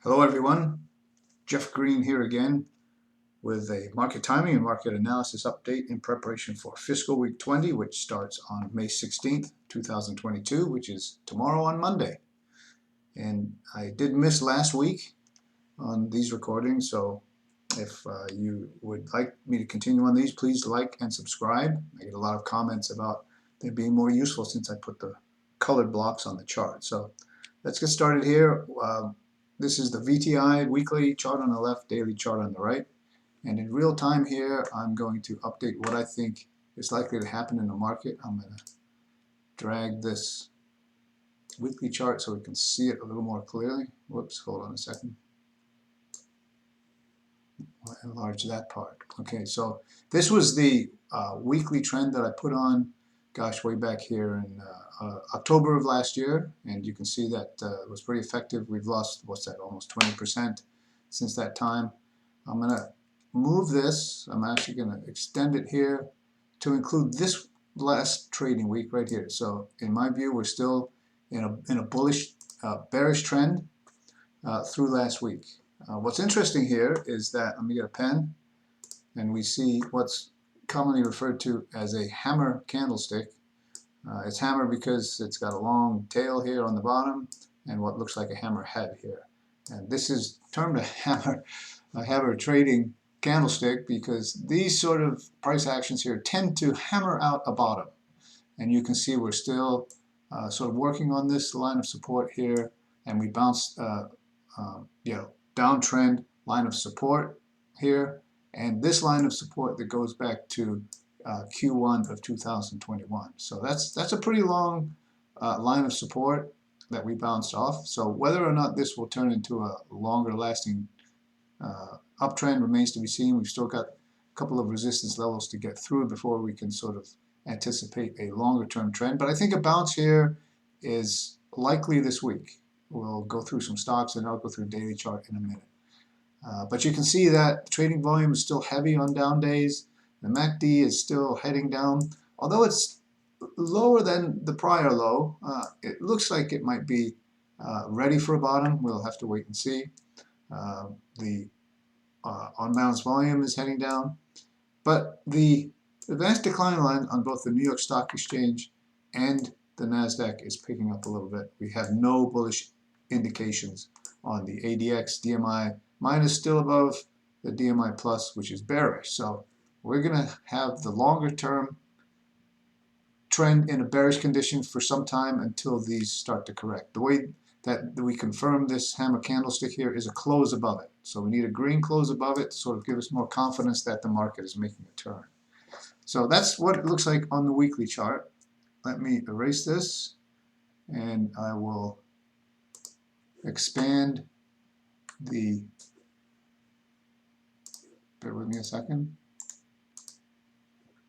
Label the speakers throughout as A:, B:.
A: Hello everyone, Jeff Green here again with a market timing and market analysis update in preparation for fiscal week 20, which starts on May 16th, 2022, which is tomorrow on Monday. And I did miss last week on these recordings, so if you would like me to continue on these, please like and subscribe. I get a lot of comments about them being more useful since I put the colored blocks on the chart. So let's get started here. This is the VTI weekly chart on the left, daily chart on the right. And in real time here, I'm going to update what I think is likely to happen in the market. I'm going to drag this weekly chart so we can see it a little more clearly. Whoops, hold on a second. I'll enlarge that part. Okay, so this was the weekly trend that I put on, gosh, way back here in October of last year, and you can see that it was pretty effective. We've lost, what's that, almost 20% since that time. I'm going to move this. I'm actually going to extend it here to include this last trading week right here. So in my view, we're still in a bullish, bearish trend through last week. What's interesting here is that, let me get a pen, and we see what's commonly referred to as a hammer candlestick. It's hammer because it's got a long tail here on the bottom and what looks like a hammer head here. And this is termed a hammer trading candlestick because these sort of price actions here tend to hammer out a bottom. And you can see we're still sort of working on this line of support here, and we bounced downtrend line of support here, and this line of support that goes back to Q1 of 2021. So that's a pretty long line of support that we bounced off. So whether or not this will turn into a longer lasting uptrend remains to be seen. We've still got a couple of resistance levels to get through before we can sort of anticipate a longer term trend. But I think a bounce here is likely this week. We'll go through some stocks and I'll go through daily chart in a minute. But you can see that trading volume is still heavy on down days. The MACD is still heading down. Although it's lower than the prior low, it looks like it might be ready for a bottom. We'll have to wait and see. The on-balance volume is heading down. But the advanced decline line on both the New York Stock Exchange and the NASDAQ is picking up a little bit. We have no bullish indications on the ADX. DMI minus still above the DMI plus, which is bearish. So we're going to have the longer term trend in a bearish condition for some time until these start to correct. The way that we confirm this hammer candlestick here is a close above it. So we need a green close above it to sort of give us more confidence that the market is making a turn. So that's what it looks like on the weekly chart. Let me erase this, and I will expand the, bear with me a second.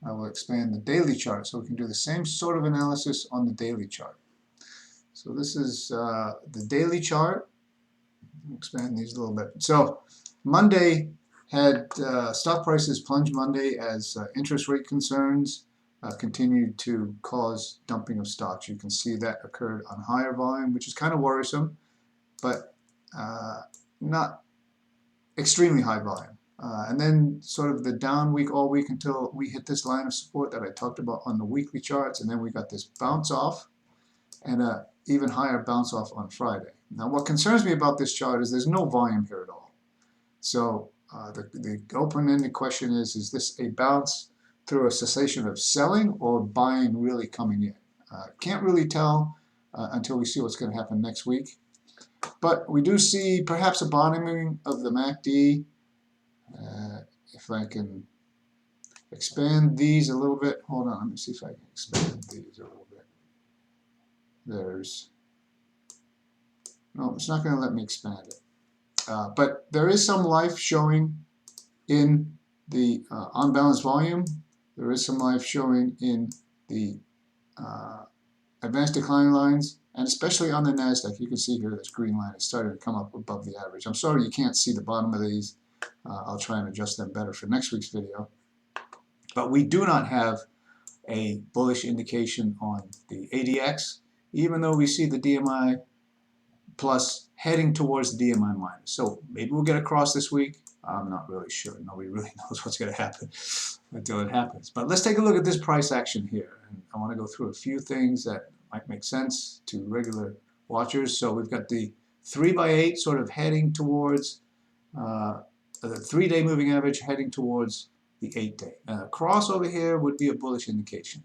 A: I will expand the daily chart so we can do the same sort of analysis on the daily chart. So this is the daily chart. I'll expand these a little bit. So Monday had stock prices plunge Monday as interest rate concerns continued to cause dumping of stocks. You can see that occurred on higher volume, which is kind of worrisome, but not extremely high volume. And then sort of the down week all week until we hit this line of support that I talked about on the weekly charts, and then we got this bounce off and an even higher bounce off on Friday. Now what concerns me about this chart is there's no volume here at all. So the open-ended question is this a bounce through a cessation of selling or buying really coming in? Can't really tell until we see what's going to happen next week. But we do see perhaps a bottoming of the MACD. If I can expand these a little bit. Hold on, let me see if I can expand these a little bit. No, it's not going to let me expand it. But there is some life showing in the on-balance volume. There is some life showing in the advanced decline lines, and especially on the NASDAQ. You can see here this green line is starting to come up above the average. I'm sorry you can't see the bottom of these. I'll try and adjust them better for next week's video. But we do not have a bullish indication on the ADX, even though we see the DMI plus heading towards the DMI minus. So maybe we'll get across this week. I'm not really sure. Nobody really knows what's going to happen until it happens. But let's take a look at this price action here. And I want to go through a few things that might make sense to regular watchers. So we've got the 3x8 sort of heading towards the 3-day moving average heading towards the 8-day. Cross over here would be a bullish indication.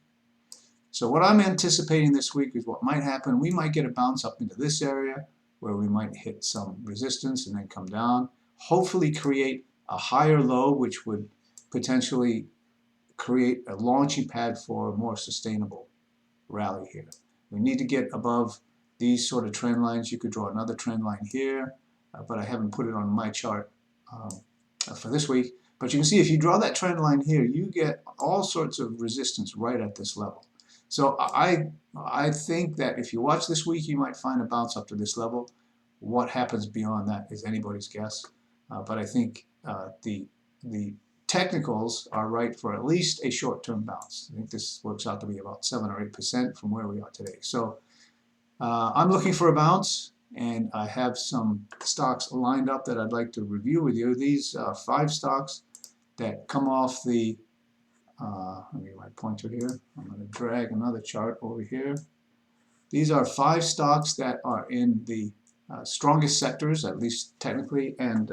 A: So what I'm anticipating this week is what might happen. We might get a bounce up into this area where we might hit some resistance and then come down. Hopefully create a higher low, which would potentially create a launching pad for a more sustainable rally here. We need to get above these sort of trend lines. You could draw another trend line here, but I haven't put it on my chart for this week. But you can see if you draw that trend line here, you get all sorts of resistance right at this level. So I think that if you watch this week, you might find a bounce up to this level. What happens beyond that is anybody's guess. But I think the technicals are right for at least a short-term bounce. I think this works out to be about 7 or 8% from where we are today. So I'm looking for a bounce, and I have some stocks lined up that I'd like to review with you. These 5 stocks that come off the let me get my pointer here. I'm going to drag another chart over here. These are 5 stocks that are in the strongest sectors, at least technically and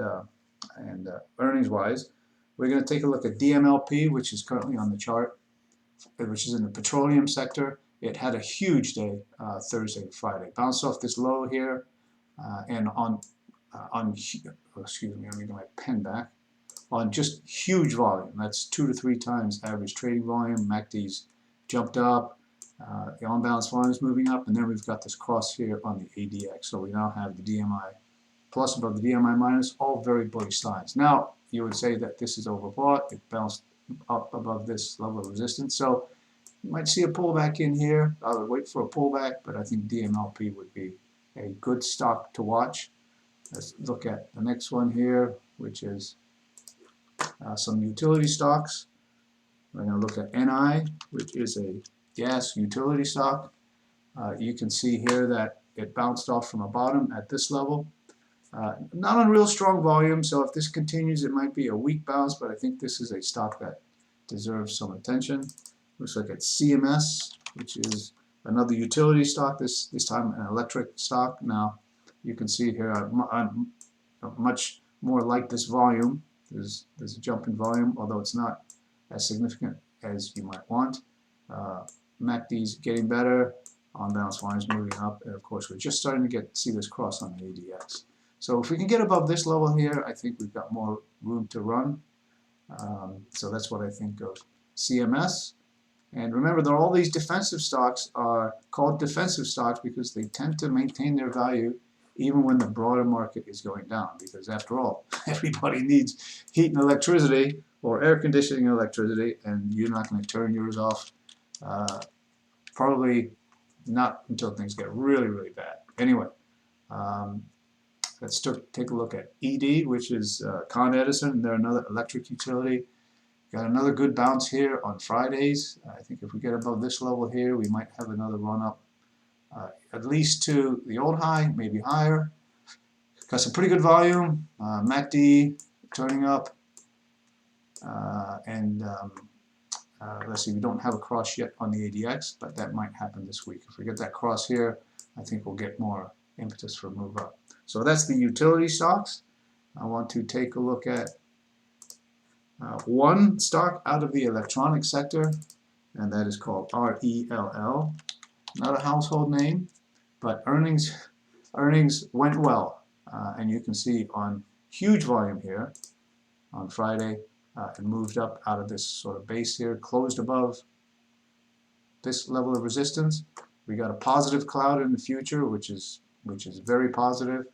A: earnings-wise. We're going to take a look at DMLP, which is currently on the chart, which is in the petroleum sector. It had a huge day Thursday and Friday. Bounced off this low here, and excuse me, let me get my pen back. On just huge volume. That's 2 to 3 times average trading volume. MACD's jumped up. The on-balance volume is moving up, and then we've got this cross here on the ADX. So we now have the DMI plus above the DMI minus, all very bullish signs. Now, you would say that this is overbought. It bounced up above this level of resistance. So you might see a pullback in here. I would wait for a pullback, but I think DMLP would be a good stock to watch. Let's look at the next one here, which is some utility stocks. We're going to look at NI, which is a gas utility stock. You can see here that it bounced off from a bottom at this level. Not on real strong volume, so if this continues, it might be a weak bounce, but I think this is a stock that deserves some attention. Let's look at CMS, which is another utility stock, this time an electric stock. Now, you can see here I'm much more like this volume. There's a jump in volume, although it's not as significant as you might want. MACD's getting better, on-balance volume's moving up, and of course we're just starting to see this cross on the ADX. So if we can get above this level here, I think we've got more room to run. So that's what I think of CMS. And remember that all these defensive stocks are called defensive stocks because they tend to maintain their value even when the broader market is going down, because after all, everybody needs heat and electricity or air conditioning and electricity, and you're not going to turn yours off, probably not until things get really, really bad. Anyway, let's take a look at ED, which is Con Edison. They're another electric utility. Got another good bounce here on Fridays. I think if we get above this level here, we might have another run up at least to the old high, maybe higher. Got some pretty good volume. MACD turning up. Let's see, we don't have a cross yet on the ADX, but that might happen this week. If we get that cross here, I think we'll get more impetus for a move up. So that's the utility stocks. I want to take a look at one stock out of the electronic sector, and that is called RELL. Not a household name, but earnings went well, and you can see on huge volume here on Friday, it moved up out of this sort of base here, closed above this level of resistance. We got a positive cloud in the future, which is very positive.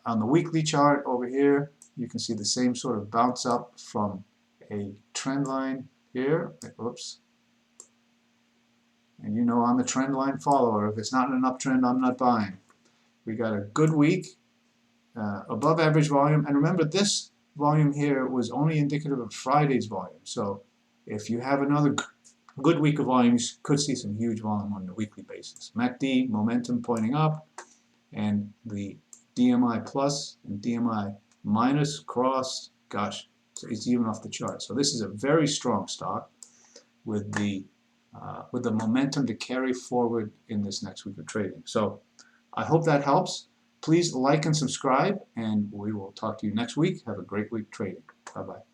A: On the weekly chart over here, you can see the same sort of bounce up from a trend line here. Oops. And you know I'm a trend line follower. If it's not an uptrend, I'm not buying. We got a good week, above average volume. And remember, this volume here was only indicative of Friday's volume. So if you have another good week of volume, you could see some huge volume on a weekly basis. MACD, momentum pointing up. and the DMI plus and DMI minus cross, gosh, it's even off the chart. So this is a very strong stock with the momentum to carry forward in this next week of trading. So I hope that helps. Please like and subscribe, and we will talk to you next week. Have a great week trading. Bye-bye.